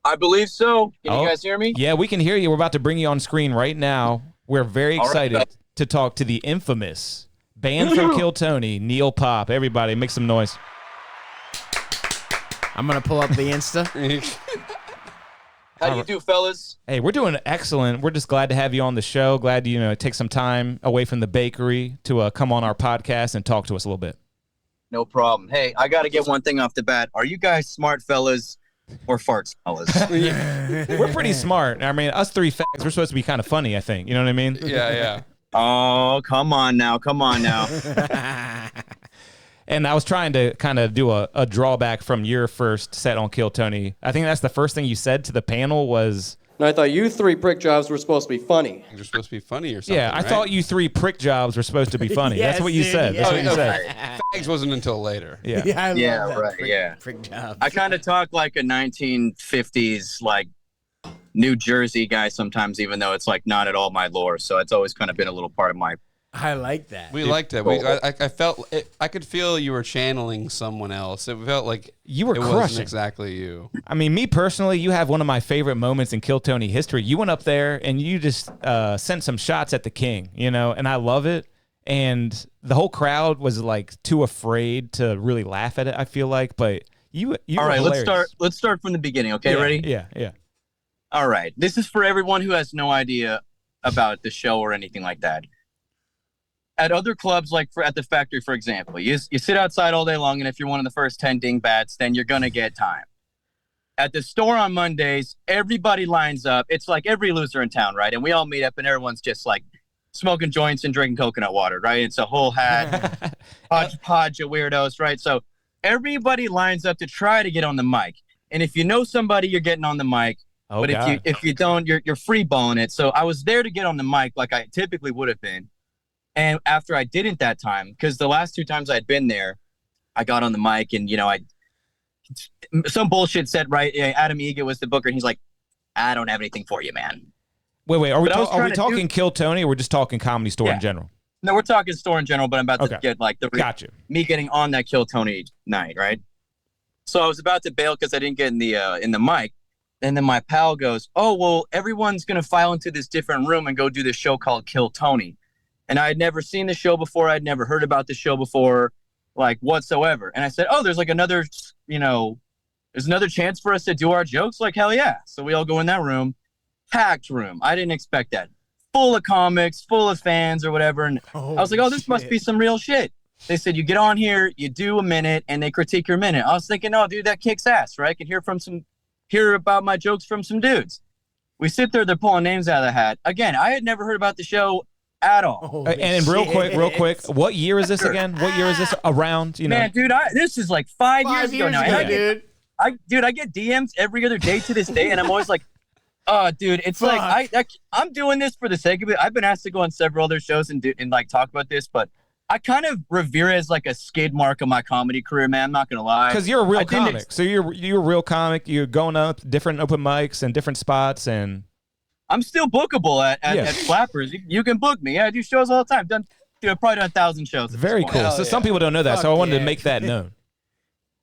I believe so. Can you guys hear me? Yeah, we can hear you. We're about to bring you on screen right now. We're very excited right. to talk to the infamous band from Kill Tony, Neil Popp. Everybody, make some noise. I'm going to pull up the Insta. How do you do, fellas? Hey, we're doing excellent. We're just glad to have you on the show. Glad to, take some time away from the bakery to come on our podcast and talk to us a little bit. No problem. Hey, I got to get one thing off the bat. Are you guys smart fellas or fart fellas? We're pretty smart. I mean, us three fags, we're supposed to be kind of funny, I think. You know what I mean? Yeah. Oh, come on now. And I was trying to kind of do a drawback from your first set on Kill Tony. I think that's the first thing you said to the panel was... And I thought you three prick jobs were supposed to be funny. You're supposed to be funny or something, Yeah, I thought you three prick jobs were supposed to be funny. Yes, that's what you dude, said. That's what you said. Fags wasn't until later. Yeah. I love Yeah, that. right, Prick job. I kind of talk like a 1950s, like, New Jersey guy sometimes, even though it's, like, not at all my lore. So it's always kind of been a little part of my... I like that. We liked it. I felt it, I could feel you were channeling someone else. It felt like You were it crushing. wasn't exactly you. I mean, me personally, you have one of my favorite moments in Kill Tony history. You went up there and you just sent some shots at the king, and I love it. And the whole crowd was like too afraid to really laugh at it, I feel like. But you All were right, hilarious. let's start from the beginning. Okay, Yeah, ready? Yeah. All right. This is for everyone who has no idea about the show or anything like that. At other clubs, like at the factory, for example, you sit outside all day long, and if you're one of the first 10 dingbats, then you're going to get time. At the store on Mondays, everybody lines up. It's like every loser in town, right? And we all meet up, and everyone's just like smoking joints and drinking coconut water, right? It's a whole hat, hodgepodge of weirdos, right? So everybody lines up to try to get on the mic. And if you know somebody, you're getting on the mic. Oh, but God. if you don't, you're free balling it. So I was there to get on the mic like I typically would have been. And after I didn't that time, because the last two times I'd been there, I got on the mic and, some bullshit said, right, Adam Egan was the booker. And he's like, I don't have anything for you, man. Wait. Are we But I was talking Kill Tony or we're just talking Comedy Store in general? No, we're talking store in general, but I'm about to get like Gotcha. me getting on that Kill Tony night, right? So I was about to bail because I didn't get in the mic. And then my pal goes, oh, well, everyone's going to file into this different room and go do this show called Kill Tony. And I had never seen the show before. I'd never heard about the show before, like whatsoever. And I said, oh, there's like another, there's another chance for us to do our jokes. Like, hell yeah. So we all go in that room, packed room. I didn't expect that. Full of comics, full of fans or whatever. And I was like, oh, this must be some real shit. They said, you get on here, you do a minute, and they critique your minute. I was thinking, oh, dude, that kicks ass, right? I can hear about my jokes from some dudes. We sit there, they're pulling names out of the hat. Again, I had never heard about the show at all. And real quick, what year is this again? What year is this around? Man, dude, this is like 5 years ago now. dude. I get DMs every other day to this day, and I'm always like, oh, dude, it's Fuck. like I'm doing this for the sake of it. I've been asked to go on several other shows and like talk about this, but I kind of revere it as like a skid mark of my comedy career, man. I'm not gonna lie. Because you're a real comic. So you're a real comic. You're going up different open mics and different spots and. I'm still bookable at Flappers. You can book me. Yeah, I do shows all the time. I've probably done 1,000 shows. Very cool. So some people don't know that, so I wanted to make that known.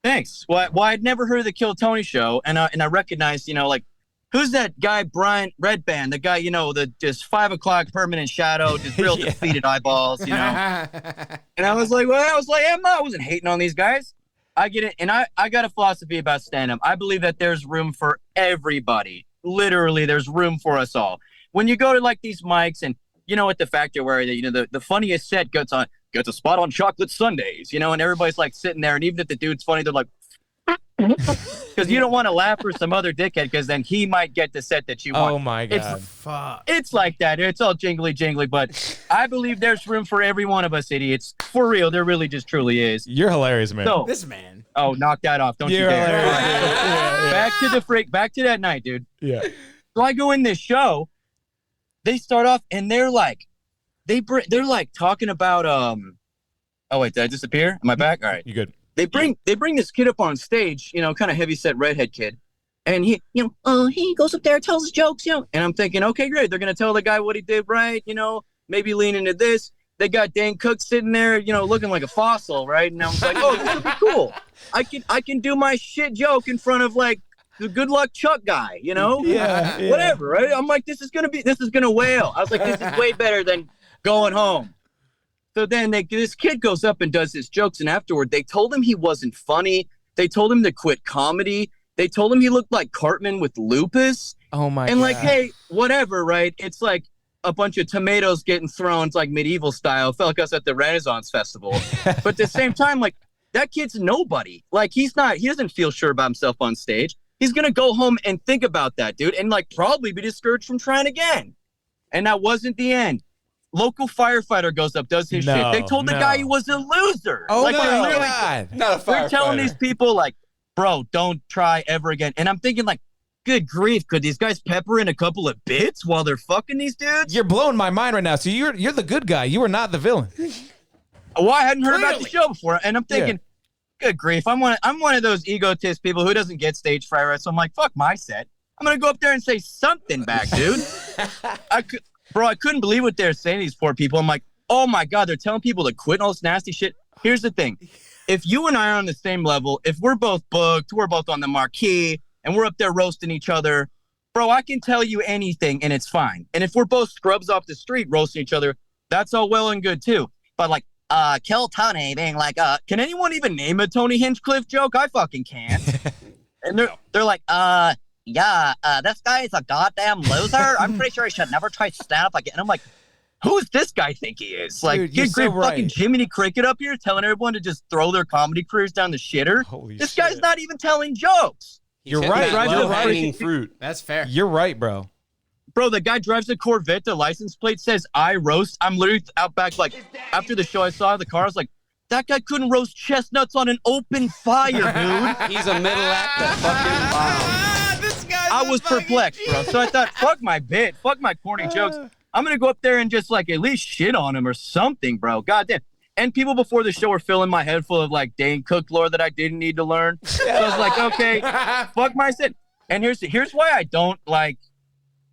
Thanks. Well, I'd never heard of the Kill Tony show, and I recognized, like, who's that guy, Brian Redband, the guy, the just 5 o'clock permanent shadow, just real defeated eyeballs, And I was like, I wasn't hating on these guys. I get it, and I got a philosophy about stand-up. I believe that there's room for everybody. Literally, there's room for us all. When you go to like these mics and at the factory where the funniest set gets a spot on chocolate sundaes, and everybody's like sitting there, and even if the dude's funny, they're like, because you don't want to laugh for some other dickhead, because then he might get the set that you want. Oh my God! It's like that. It's all jingly, but I believe there's room for every one of us idiots. For real, there really just truly is. You're hilarious, man. So, This man. Oh, knock that off! Don't you dare! Back to that night, dude. Yeah. So I go in this show. They start off and they're like talking about Oh wait, did I disappear? Am I back? All right, You good? They bring this kid up on stage, kind of heavy set redhead kid, and he goes up there, tells his jokes, and I'm thinking, okay, great, they're gonna tell the guy what he did right, maybe lean into this. They got Dane Cook sitting there, looking like a fossil, right? And I was like, oh, this would be cool. I can do my shit joke in front of like the good luck Chuck guy, you know? Yeah. Whatever, right? I'm like, this is gonna whale. I was like, this is way better than going home. So then this kid goes up and does his jokes, and afterward they told him he wasn't funny. They told him to quit comedy. They told him he looked like Cartman with lupus. Oh my And God. like, hey, whatever, right? It's like a bunch of tomatoes getting thrown, it's like medieval style. It felt like us at the Renaissance Festival. But at the same time, like, that kid's nobody. Like, he doesn't feel sure about himself on stage. He's gonna go home and think about that, dude, and like probably be discouraged from trying again. And that wasn't the end. Local firefighter goes up, does his shit. They told the guy he was a loser. Oh like, my they're literally- God. Not a They're telling firefighter. these people, like, bro, don't try ever again. And I'm thinking, like, good grief, could these guys pepper in a couple of bits while they're fucking these dudes? You're blowing my mind right now. So you're the good guy. You are not the villain. Well, I hadn't heard about the show before, and I'm thinking, good grief, I'm one of those egotist people who doesn't get stage fright, right? So I'm like, fuck my set. I'm gonna go up there and say something back, dude. I couldn't believe what they're saying, these poor people. I'm like, oh my God, they're telling people to quit all this nasty shit. Here's the thing. If you and I are on the same level, if we're both booked, we're both on the marquee, and we're up there roasting each other, bro, I can tell you anything and it's fine. And if we're both scrubs off the street roasting each other, that's all well and good too. But like, Kill Tony being like, can anyone even name a Tony Hinchcliffe joke? I fucking can't. And they're like, this guy is a goddamn loser. I'm pretty sure he should never try stand-up again. And I'm like, who's this guy think he is? Like, Dude, you're good so grief, right. fucking Jiminy Cricket up here telling everyone to just throw their comedy careers down the shitter. Holy This shit. guy's not even telling jokes. You're He's right. hitting that You're low-hanging right. fruit. That's fair. You're right, bro. Bro, the guy drives a Corvette. The license plate says I roast. I'm literally out back, like, after the show I saw the car, I was like, that guy couldn't roast chestnuts on an open fire, dude. He's a middle act that fucking bomb. This guy's I was perplexed, bro. So I thought, fuck my bit, fuck my corny jokes. I'm gonna go up there and just like at least shit on him or something, bro. Goddamn. And people before the show were filling my head full of like Dane Cook lore that I didn't need to learn. So I was like, okay, fuck my shit. And here's why I don't like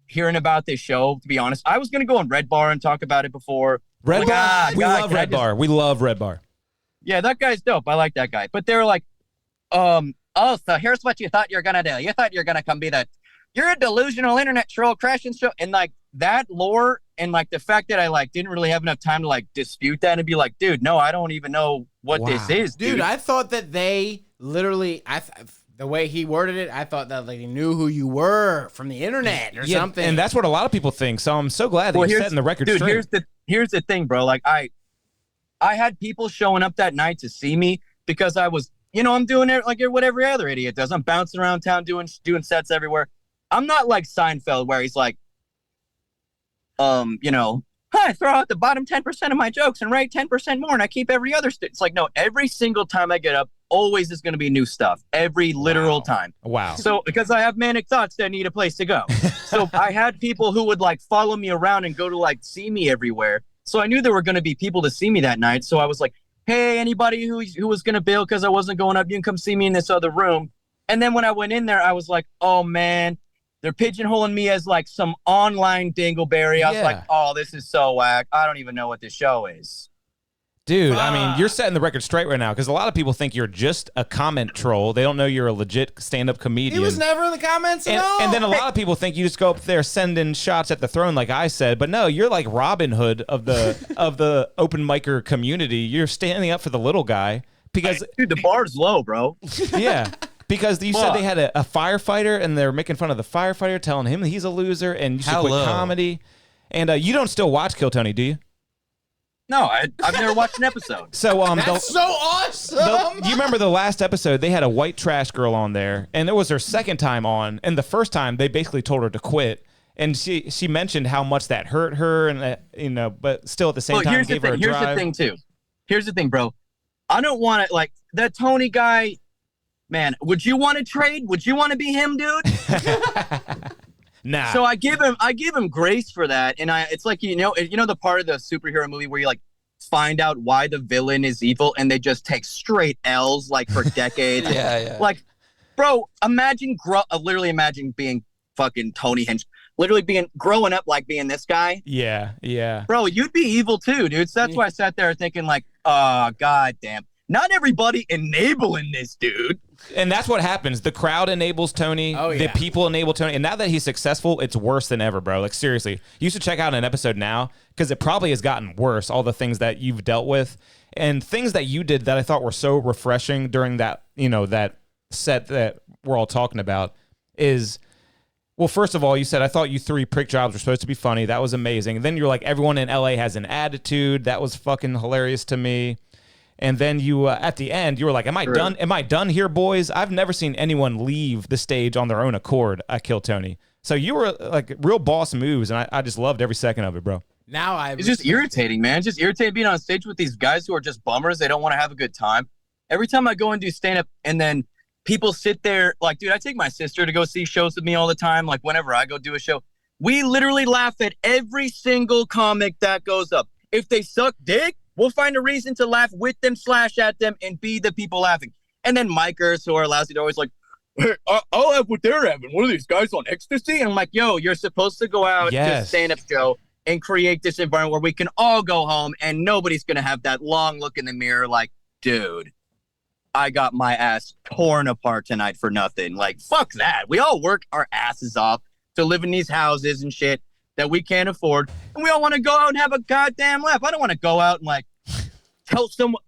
hearing about this show. To be honest, I was gonna go on Red Bar and talk about it before. Red Like, Bar. We God, love can I Red just- Bar. We love Red Bar. Yeah, that guy's dope. I like that guy. But they're like, oh, so here's what you thought you're gonna do. You thought you're gonna come be you're a delusional internet troll crashing show. And like that lore and like the fact that I like didn't really have enough time to like dispute that and be like, dude, no, I don't even know what this is, dude. Dude, I thought that they literally, the way he worded it, I thought that like they knew who you were from the internet or something. And that's what a lot of people think. So I'm so glad that you're setting the record dude, straight. here's the thing, bro. Like I had people showing up that night to see me because I was, I'm doing it like what every other idiot does. I'm bouncing around town doing sets everywhere. I'm not like Seinfeld where he's like, I throw out the bottom 10% of my jokes and write 10% more and I keep every other it's like, no, every single time I get up, always is going to be new stuff. Every literal time. Wow. So because I have manic thoughts that need a place to go. So I had people who would like follow me around and go to like see me everywhere. So I knew there were going to be people to see me that night. So I was like, hey, anybody who was going to bail because I wasn't going up, you can come see me in this other room. And then when I went in there, I was like, oh man, they're pigeonholing me as like some online dingleberry. I was like, oh, this is so whack. I don't even know what this show is. Dude, I mean, you're setting the record straight right now because a lot of people think you're just a comment troll. They don't know you're a legit stand-up comedian. he was never in the comments at all. And then a lot of people think you just go up there sending shots at the throne, like I said. But no, you're like Robin Hood of the open micer community. You're standing up for the little guy because, Dude, the bar's low, bro. yeah. Because you said they had a firefighter and they're making fun of the firefighter, telling him he's a loser and you should quit comedy. And you don't still watch Kill Tony, do you? No, I've never watched an episode. So that's so awesome. you remember the last episode? They had a white trash girl on there, and it was her second time on. And the first time, they basically told her to quit, and she mentioned how much that hurt her, and but still at the same time gave her a drive. Here's the thing too. Here's the thing, bro. I don't want to like that Tony guy. Man, would you want to trade? Would you want to be him, dude? Nah. So I give him grace for that, and it's like the part of the superhero movie where you like find out why the villain is evil, and they just take straight L's like for decades. Yeah. Like, bro, literally imagine being fucking Tony Hinch, literally growing up like being this guy. Yeah. Bro, you'd be evil too, dude. So that's why I sat there thinking like, oh, god damn. Not everybody enabling this dude. And that's what happens. The crowd enables Tony. Oh, The yeah. people enable Tony. And now that he's successful, it's worse than ever, bro. Like, seriously. You should check out an episode now because it probably has gotten worse, all the things that you've dealt with. And things that you did that I thought were so refreshing during that, that set that we're all talking about is, well, first of all, you said, I thought you 3 prick jobs were supposed to be funny. That was amazing. And then you're like, everyone in LA has an attitude. That was fucking hilarious to me. And then you, at the end, you were like, am I done? Am I done here, boys? I've never seen anyone leave the stage on their own accord at Kill Tony. So you were like real boss moves, and I just loved every second of it, bro. It's just irritating, man. It's just irritating being on stage with these guys who are just bummers. They don't want to have a good time. Every time I go and do stand-up, and then people sit there, like, dude, I take my sister to go see shows with me all the time. Like, whenever I go do a show, we literally laugh at every single comic that goes up. If they suck dick, we'll find a reason to laugh with them, slash at them, and be the people laughing. And then micers who are lousy, they're always like, hey, I'll have what they're having. What are these guys on ecstasy? And I'm like, yo, you're supposed to go out to a stand-up show and create this environment where we can all go home and nobody's going to have that long look in the mirror like, dude, I got my ass torn apart tonight for nothing. Like, fuck that. We all work our asses off to live in these houses and shit that we can't afford. And we all want to go out and have a goddamn laugh. I don't want to go out and like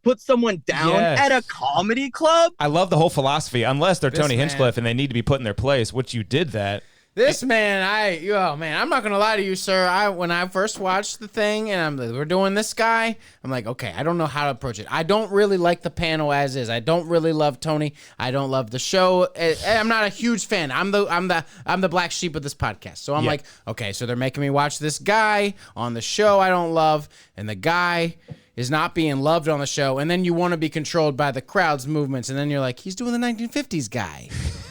put someone down at a comedy club. I love the whole philosophy, unless they're Tony man. Hinchcliffe and they need to be put in their place, which you did that. This man, I'm not gonna lie to you, sir. When I first watched the thing and we're doing this guy, I'm like, okay, I don't know how to approach it. I don't really like the panel as is. I don't really love Tony. I don't love the show. I'm not a huge fan. I'm the black sheep of this podcast. So I'm like, okay, so they're making me watch this guy on the show I don't love, and the guy is not being loved on the show, and then you want to be controlled by the crowd's movements, and then you're like, he's doing the 1950s guy.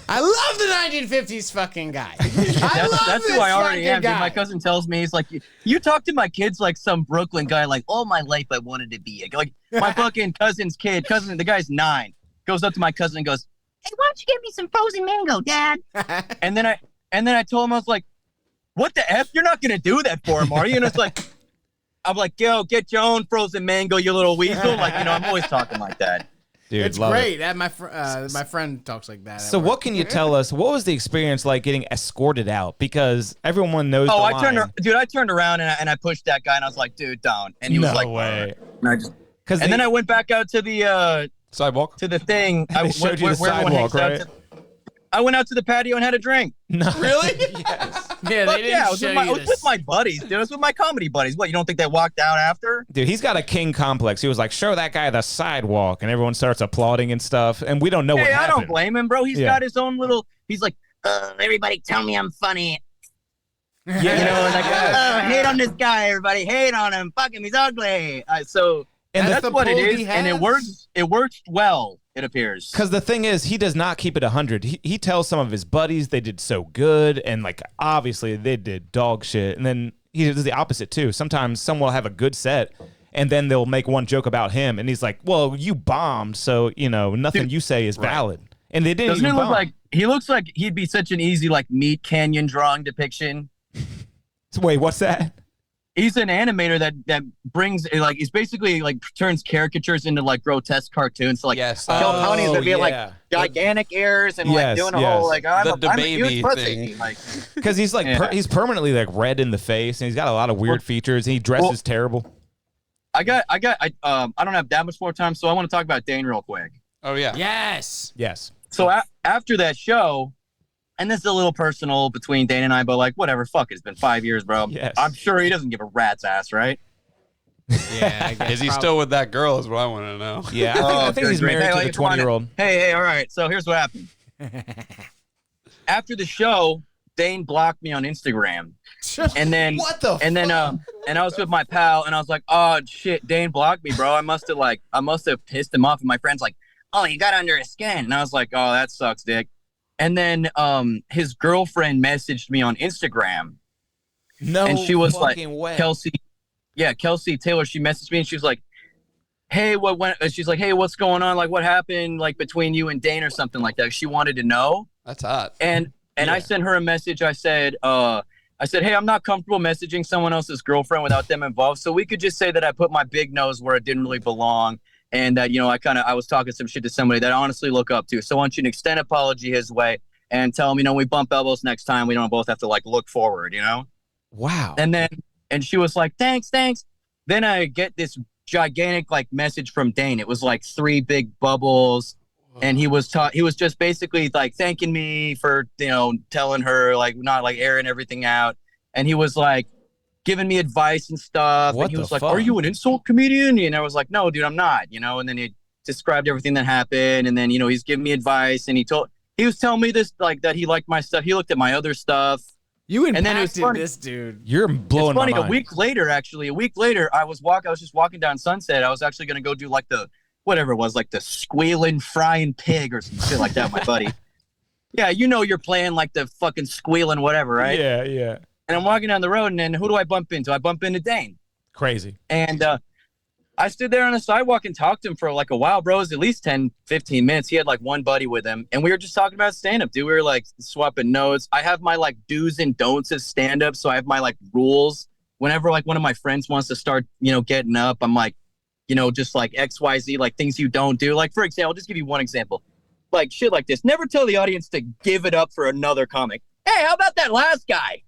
I love the 1950s fucking guy. That's who I already am, dude. My cousin tells me, he's like, you talk to my kids like some Brooklyn guy, like, all my life I wanted to be. Like, my fucking cousin's kid, the guy's 9, goes up to my cousin and goes, hey, why don't you get me some frozen mango, Dad? and then I told him, I was like, what the F? You're not going to do that for him, are you? And it's like, I'm like, yo, get your own frozen mango, you little weasel. Like, I'm always talking like that. Dude, it's great. My friend talks like that. So what can you tell us? What was the experience like getting escorted out? Because everyone knows the I line. turned around and I pushed that guy and I was like, dude, don't. And he was like, way. And then I went back out to the sidewalk, to the thing. I showed you the sidewalk, right? I went out to the patio and had a drink. No. Really? Yes. Yeah, they didn't I was with my buddies, dude. I was with my comedy buddies. What, you don't think they walked out after? Dude, he's got a king complex. He was like, show that guy the sidewalk, and everyone starts applauding and stuff, and we don't know what happened. I don't blame him, bro. He's got his own little, he's like, everybody tell me I'm funny. Yeah. Hate on this guy, everybody. Hate on him. Fuck him, he's ugly. And that's what it is, and it works. It works well, it appears. Because the thing is, he does not keep it 100. He tells some of his buddies they did so good, and like obviously they did dog shit. And then he does the opposite too. Sometimes someone will have a good set, and then they'll make one joke about him, and he's like, "Well, you bombed, so nothing you say is valid." And they didn't. Doesn't even he look bomb. like he looks like he'd be such an easy like Meat Canyon drawing depiction? Wait, what's that? He's an animator that brings like he's basically like turns caricatures into like grotesque cartoons. So like Tony's would be like gigantic ears and like doing a whole like I'm a huge pussy. Like because he's like he's permanently like red in the face and he's got a lot of weird features and he dresses terrible. I don't have that much more time, so I want to talk about Dane real quick. Oh yeah. Yes. So after that show. And this is a little personal between Dane and I, but like, whatever, fuck it. It's been 5 years, bro. Yes. I'm sure he doesn't give a rat's ass, right? Yeah, I guess is he still with that girl is what I want to know. Yeah, I think he's married to the 20-year-old. Hey, all right. So here's what happened. After the show, Dane blocked me on Instagram. And then what the and then and I was with my pal and I was like, oh shit, Dane blocked me, bro. I must have pissed him off. And my friend's like, oh, you got under his skin. And I was like, oh, that sucks, dick. And then his girlfriend messaged me on Instagram. No, and she was like, way. Kelsey Taylor. She messaged me and she was like, hey, she's like, hey, what's going on? Like, what happened like between you and Dane or something like that? She wanted to know. That's hot. And I sent her a message. I said, hey, I'm not comfortable messaging someone else's girlfriend without them involved. So we could just say that I put my big nose where it didn't really belong. and that I was talking some shit to somebody that I honestly look up to. So I want you to extend an apology his way and tell him, we bump elbows next time. We don't both have to like look forward, Wow. And she was like, thanks. Then I get this gigantic like message from Dane. It was like 3 big bubbles. And he was just basically like thanking me for, telling her like not like airing everything out. And he was like giving me advice and stuff. What and he was the like, fuck? are you an insult comedian? And I was like, no, dude, I'm not, and then he described everything that happened. And then, he's giving me advice, and he was telling me this, like that he liked my stuff. He looked at my other stuff. You And then it was impacted funny. this dude. You're blowing It's funny. my mind. A week later, I was just walking down Sunset. I was actually going to go do like the, whatever it was, like the squealing frying pig or some shit like that, my buddy. Yeah, you're playing like the fucking squealing whatever, right? Yeah. And I'm walking down the road, and then who do I bump into? I bump into Dane. Crazy. And I stood there on the sidewalk and talked to him for like a while, bro. It was at least 10, 15 minutes. He had like one buddy with him, and we were just talking about stand-up, dude. We were like swapping notes. I have my like do's and don'ts of stand-up, so I have my like rules. Whenever like one of my friends wants to start, getting up, I'm like, just like XYZ, like things you don't do. Like, for example, I'll just give you one example. Like shit like this. Never tell the audience to give it up for another comic. Hey, how about that last guy?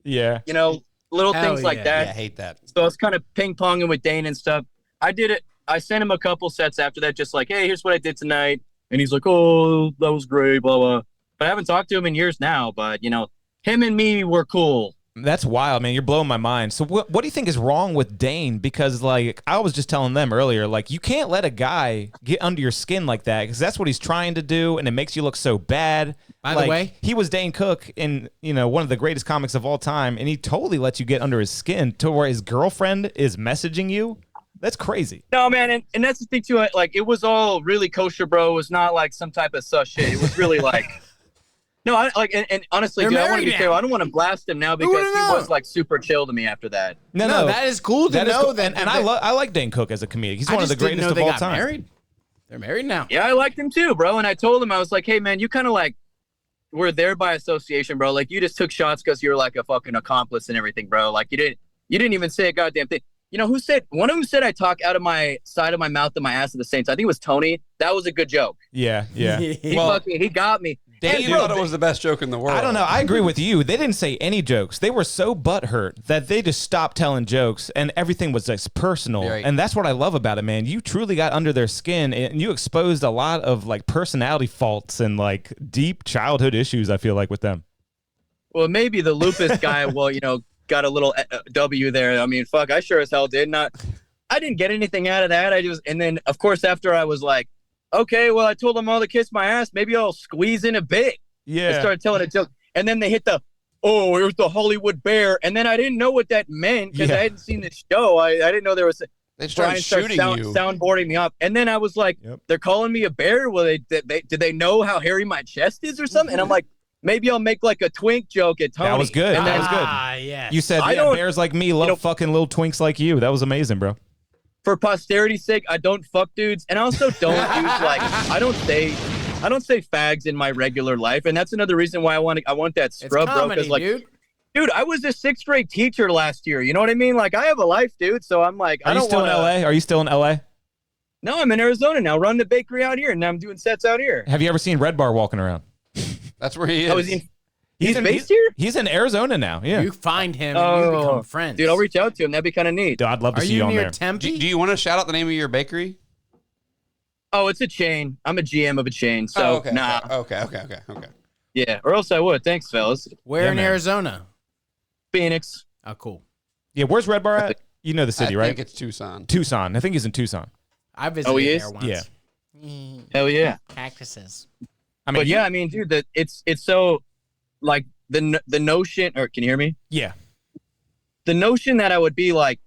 Yeah. Little Hell things like yeah. that. Yeah, I hate that. So I was kind of ping-ponging with Dane and stuff. I did it. I sent him a couple sets after that, just like, hey, here's what I did tonight. And he's like, oh, that was great, blah, blah. But I haven't talked to him in years now. But, him and me were cool. That's wild, man. You're blowing my mind. So what do you think is wrong with Dane? Because like I was just telling them earlier, like you can't let a guy get under your skin like that because that's what he's trying to do, and it makes you look so bad. By like, the way, he was Dane Cook and one of the greatest comics of all time, and he totally lets you get under his skin to where his girlfriend is messaging you. That's crazy. No, man. And that's the thing, too. Like, it was all really kosher, bro. It was not like some type of sus shit. It was really like... No, and honestly, They're dude, I want to married be now. clear. I don't want to blast him now because would've he known? was like super chill to me after that. No, that is cool to That is know cool. that. And I like Dane Cook as a comedian. He's I one of the just didn't greatest know of they all got time. Married. They're married now. Yeah, I liked him too, bro. And I told him, I was like, hey, man, you kind of like were there by association, bro. Like, you just took shots because you're like a fucking accomplice and everything, bro. Like, you didn't even say a goddamn thing. One of them said I talk out of my side of my mouth and my ass at the same time. I think it was Tony. That was a good joke. Yeah. He got me. Dane And, bro, thought it was the best joke in the world. I don't know. I agree with you. They didn't say any jokes. They were so butthurt that they just stopped telling jokes, and everything was just personal. Right. And that's what I love about it, man. You truly got under their skin, and you exposed a lot of like personality faults and like deep childhood issues. I feel like with them. Well, maybe the lupus guy, got a little W there. I mean, fuck, I sure as hell did not. I didn't get anything out of that. And then, of course, after I was like, okay, well, I told them all to kiss my ass. Maybe I'll squeeze in a bit. Yeah. I started telling a joke. And then they hit here's the Hollywood Bear. And then I didn't know what that meant because Yeah. I hadn't seen the show. I didn't know there was They Brian started shooting you. soundboarding me up. And then I was like, Yep. they're calling me a bear. Well, did they know how hairy my chest is or something? And I'm like, maybe I'll make like a twink joke at Tony. That was good. And That then, was good. Yes. You said, I yeah, don't- bears like me love fucking little twinks like you. That was amazing, bro. for posterity's sake, I don't fuck dudes, and I also don't use like I don't say fags in my regular life, and that's another reason why I want that It's scrub, bro. comedy, Because like, dude. I was a 6th grade teacher last year. You know what I mean? Like, I have a life, dude. So I'm like, Are I you don't still wanna, in LA? Are you still in LA? No, I'm in Arizona now. Running the bakery out here, and now I'm doing sets out here. Have you ever seen Red Bar walking around? That's where he is. Oh, he's based here? He's in Arizona now. Yeah. You find him and you become friends. Dude, I'll reach out to him. That'd be kind of neat. Dude, I'd love to Are see you on near there. Tempe? Do you want to shout out the name of your bakery? Oh, it's a chain. I'm a GM of a chain. So Oh, okay. nah, Okay. yeah. Or else I would. Thanks, fellas. Where Yeah, in man. Arizona? Phoenix. Oh, cool. Yeah, where's Red Bar at? You know the city, I right? think it's Tucson. Tucson. I think he's in Tucson. I visited Oh, he there is? once. Yeah. Hell yeah. Cactuses. I mean, But yeah, I mean, dude, it's so like the notion. Or can you hear me? yeah. The notion that I would be like,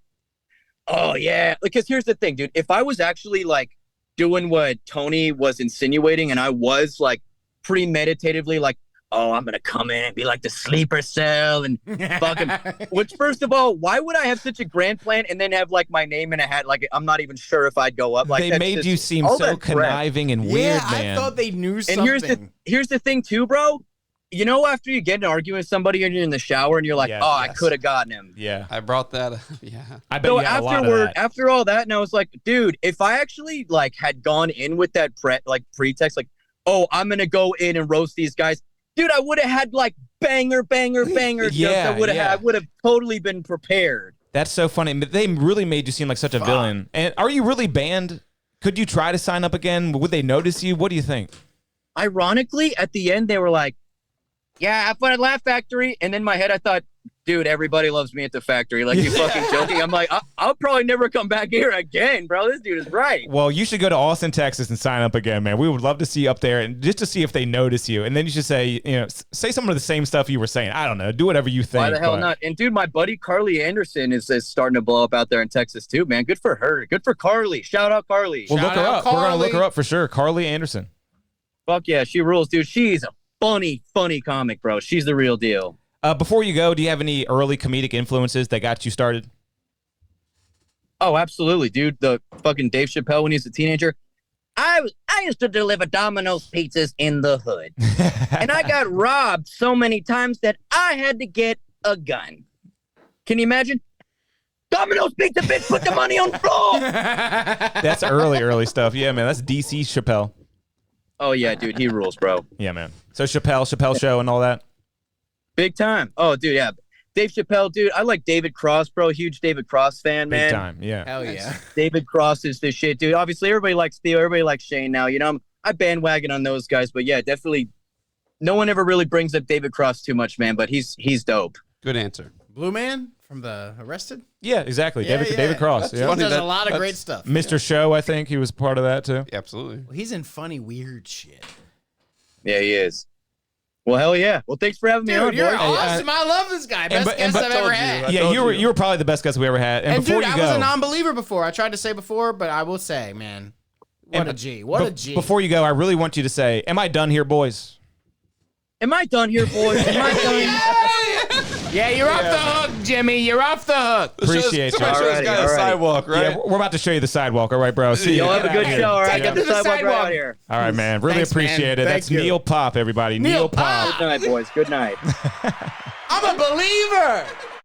oh yeah, because here's the thing, dude. If I was actually like doing what Tony was insinuating, and I was like premeditatively like, oh, I'm gonna come in and be like the sleeper cell and fucking. Which, first of all, why would I have such a grand plan and then have like my name in a hat? Like, I'm not even sure if I'd go up. Like, They that's made just- you seem all so that crap. conniving and weird, Yeah, man. I thought they knew something. And here's the thing, too, bro. you know, after you get in an argument with somebody and you're in the shower and you're like, Yeah, oh, I yes. could have gotten him. Yeah. I brought that. Yeah. I bet So you had a lot of afterward, that. after all that, and I was like, dude, if I actually like had gone in with that pretext, like, oh, I'm gonna go in and roast these guys, dude, I would have had like banger jokes. Yeah, I would have totally been prepared. That's so funny. They really made you seem like such a villain. And are you really banned? Could you try to sign up again? Would they notice you? What do you think? Ironically, at the end, they were like, yeah, have fun at Laugh Factory. And in my head, I thought, dude, everybody loves me at the factory. Like, you fucking joking? I'm like, I'll probably never come back here again, bro. This dude is right. Well, you should go to Austin, Texas and sign up again, man. We would love to see you up there and just to see if they notice you. And then you should say, say some of the same stuff you were saying. I don't know. Do whatever you think. Why the hell but- not? And, dude, my buddy Carly Anderson is starting to blow up out there in Texas, too, man. Good for her. Good for Carly. Shout out Carly. Well, look Shout her out up. We're going to look Carly. her up for sure. Carly Anderson. Fuck yeah, she rules, dude. She's a funny comic, bro. She's the real deal. Before you go, do you have any early comedic influences that got you started? Oh, absolutely, dude. The fucking Dave Chappelle when he was a teenager. I used to deliver Domino's pizzas in the hood. And I got robbed so many times that I had to get a gun. Can you imagine? Domino's pizza, bitch, put the money on the floor. That's early stuff. Yeah, man. That's DC Chappelle. Oh, yeah, dude. He rules, bro. Yeah, man. So Chappelle Show and all that. Big time. Oh, dude, yeah. Dave Chappelle, dude. I like David Cross, bro. Huge David Cross fan, man. Big time. Yeah. Hell yeah. David Cross is the shit, dude. Obviously, everybody likes Theo. Everybody likes Shane now. You know, I bandwagon on those guys. But, yeah, definitely no one ever really brings up David Cross too much, man. But he's dope. Good answer. Blue Man from the Arrested. Yeah, exactly. Yeah, David Cross. That's Yeah. funny. He does a that- lot of that's- great stuff. Mr. Show, I think he was part of that too. Absolutely. Well, he's in funny, weird shit. Yeah, he is. Well, hell yeah. Well, thanks for having me on, Dude, you're boys. awesome. I love this guy. Best guest I've ever had. Yeah, you were probably the best guest we ever had. And, And before dude, you I go, was a non-believer before. I tried to say before, but I will say, man, what And a G. What a G. Before you go, I really want you to say, "Am I done here, boys?" Am I done here, boys? Am I done? Yeah, you're off the hook, Jimmy. You're off the hook. Appreciate you. Somebody show this Alrighty, guy the alright. sidewalk, right? Yeah, we're about to show you the sidewalk. All right, bro. See you. Y'all have a Get good out show, here. all right? Take Got him the to the sidewalk right sidewalk. out here. All right, man. Really Thanks, man. appreciate it. Thank That's you. Neil Popp, everybody. Neil Neil Popp. Popp. Good night, boys. Good night. I'm a believer.